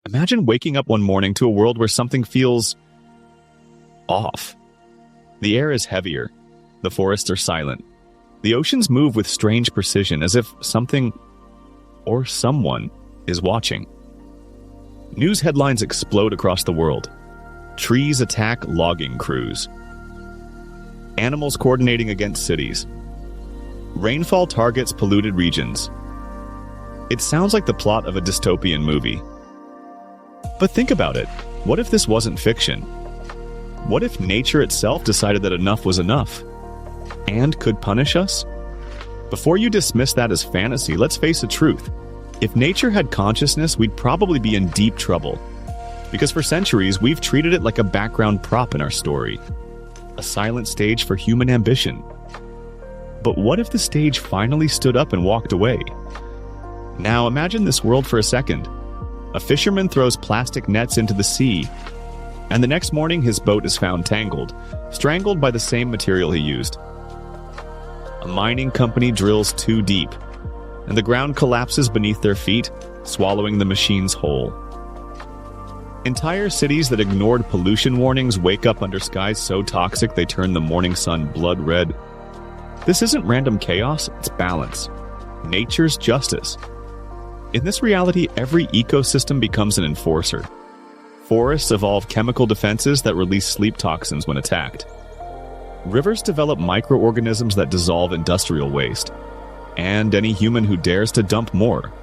Imagine waking up one morning to a world where something feels off. The air is heavier. The forests are silent. The oceans move with strange precision, as if something or someone is watching. News headlines explode across the world. Trees attack logging crews. Animals coordinating against cities. Rainfall targets polluted regions. It sounds like the plot of a dystopian movie. But think about it. What if this wasn't fiction? What if nature itself decided that enough was enough and could punish us? Before you dismiss that as fantasy, let's face the truth. If nature had consciousness, we'd probably be in deep trouble. Because for centuries, we've treated it like a background prop in our story. A silent stage for human ambition. But what if the stage finally stood up and walked away? Now imagine this world for a second. A fisherman throws plastic nets into the sea, and the next morning his boat is found tangled, strangled by the same material he used. A mining company drills too deep, and the ground collapses beneath their feet, swallowing the machines whole. Entire cities that ignored pollution warnings wake up under skies so toxic they turn the morning sun blood red. This isn't random chaos, it's balance. Nature's justice. In this reality, every ecosystem becomes an enforcer. Forests evolve chemical defenses that release sleep toxins when attacked. Rivers develop microorganisms that dissolve industrial waste. And any human who dares to dump more.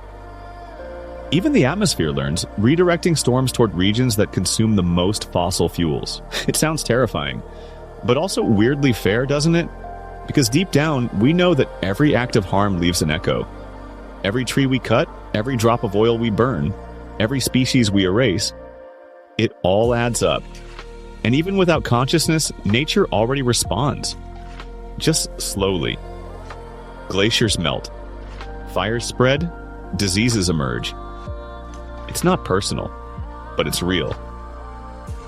Even the atmosphere learns, redirecting storms toward regions that consume the most fossil fuels. It sounds terrifying, but also weirdly fair, doesn't it? Because deep down, we know that every act of harm leaves an echo. Every tree we cut, every drop of oil we burn, every species we erase, it all adds up. And even without consciousness, nature already responds. Just slowly. Glaciers melt. Fires spread. Diseases emerge. It's not personal, but it's real.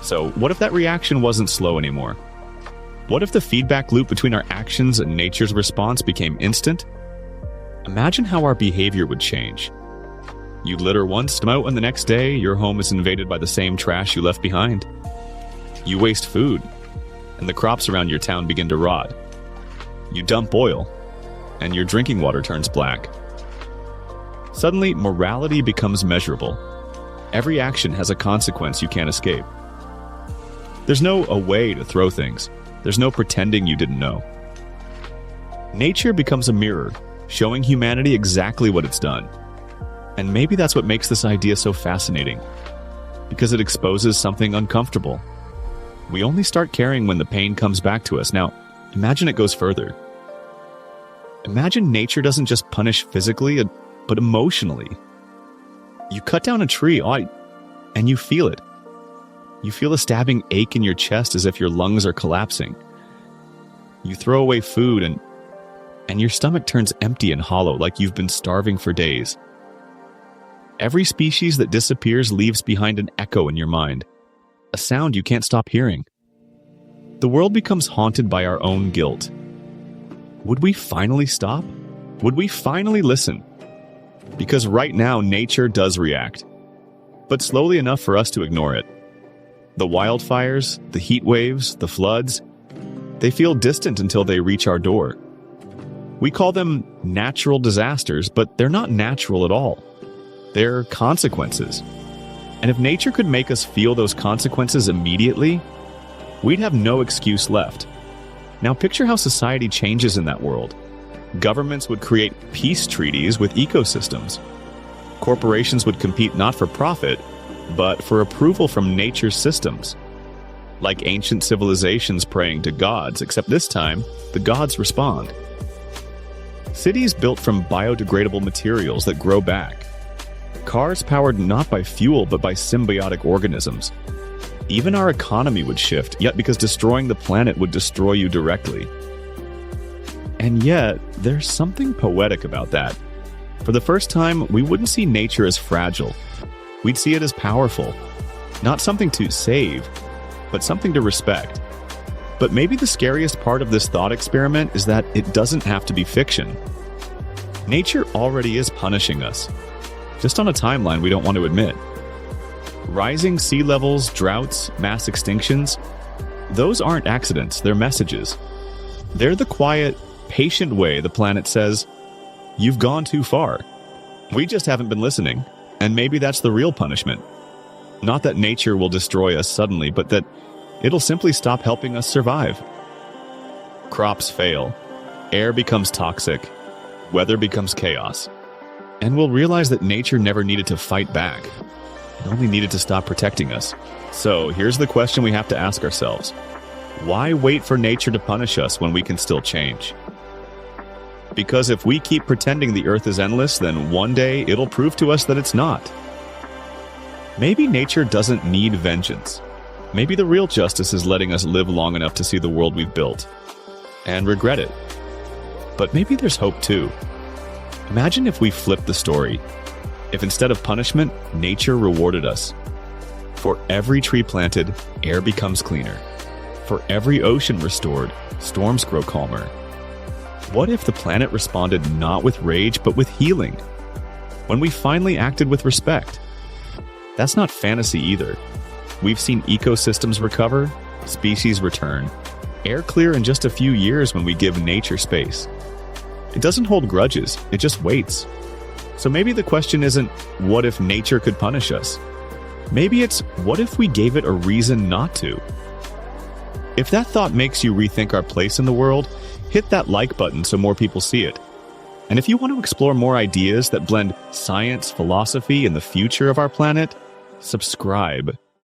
So, what if that reaction wasn't slow anymore? What if the feedback loop between our actions and nature's response became instant? Imagine how our behavior would change. You litter once, and the next day, your home is invaded by the same trash you left behind. You waste food, and the crops around your town begin to rot. You dump oil, and your drinking water turns black. Suddenly, morality becomes measurable. Every action has a consequence you can't escape. There's no away to throw things. There's no pretending you didn't know. Nature becomes a mirror, showing humanity exactly what it's done. And maybe that's what makes this idea so fascinating, because it exposes something uncomfortable. We only start caring when the pain comes back to us. Now, imagine it goes further. Imagine nature doesn't just punish physically, but emotionally. You cut down a tree, and you feel it. You feel a stabbing ache in your chest as if your lungs are collapsing. You throw away food, and your stomach turns empty and hollow, like you've been starving for days. Every species that disappears leaves behind an echo in your mind, a sound you can't stop hearing. The world becomes haunted by our own guilt. Would we finally stop? Would we finally listen? Because right now, nature does react, but slowly enough for us to ignore it. The wildfires, the heat waves, the floods, they feel distant until they reach our door. We call them natural disasters, but they're not natural at all. They're consequences. And if nature could make us feel those consequences immediately, we'd have no excuse left. Now picture how society changes in that world. Governments would create peace treaties with ecosystems. Corporations would compete not for profit, but for approval from nature's systems. Like ancient civilizations praying to gods, except this time, the gods respond. Cities built from biodegradable materials that grow back. Cars powered not by fuel, but by symbiotic organisms. Even our economy would shift, yet because destroying the planet would destroy you directly. And yet, there's something poetic about that. For the first time, we wouldn't see nature as fragile. We'd see it as powerful. Not something to save, but something to respect. But maybe the scariest part of this thought experiment is that it doesn't have to be fiction. Nature already is punishing us, just on a timeline we don't want to admit. Rising sea levels, droughts, mass extinctions, those aren't accidents, they're messages. They're the quiet, patient way the planet says, "You've gone too far." We just haven't been listening, and maybe that's the real punishment. Not that nature will destroy us suddenly, but that it'll simply stop helping us survive. Crops fail, air becomes toxic, weather becomes chaos, and we'll realize that nature never needed to fight back. It only needed to stop protecting us. So here's the question we have to ask ourselves. Why wait for nature to punish us when we can still change? Because if we keep pretending the earth is endless, then one day it'll prove to us that it's not. Maybe nature doesn't need vengeance. Maybe the real justice is letting us live long enough to see the world we've built and regret it. But maybe there's hope too. Imagine if we flipped the story. If instead of punishment, nature rewarded us. For every tree planted, air becomes cleaner. For every ocean restored, storms grow calmer. What if the planet responded not with rage, but with healing? When we finally acted with respect? That's not fantasy either. We've seen ecosystems recover, species return, air clear in just a few years when we give nature space. It doesn't hold grudges, it just waits. So maybe the question isn't, what if nature could punish us? Maybe it's, what if we gave it a reason not to? If that thought makes you rethink our place in the world, hit that like button so more people see it. And if you want to explore more ideas that blend science, philosophy, and the future of our planet, subscribe.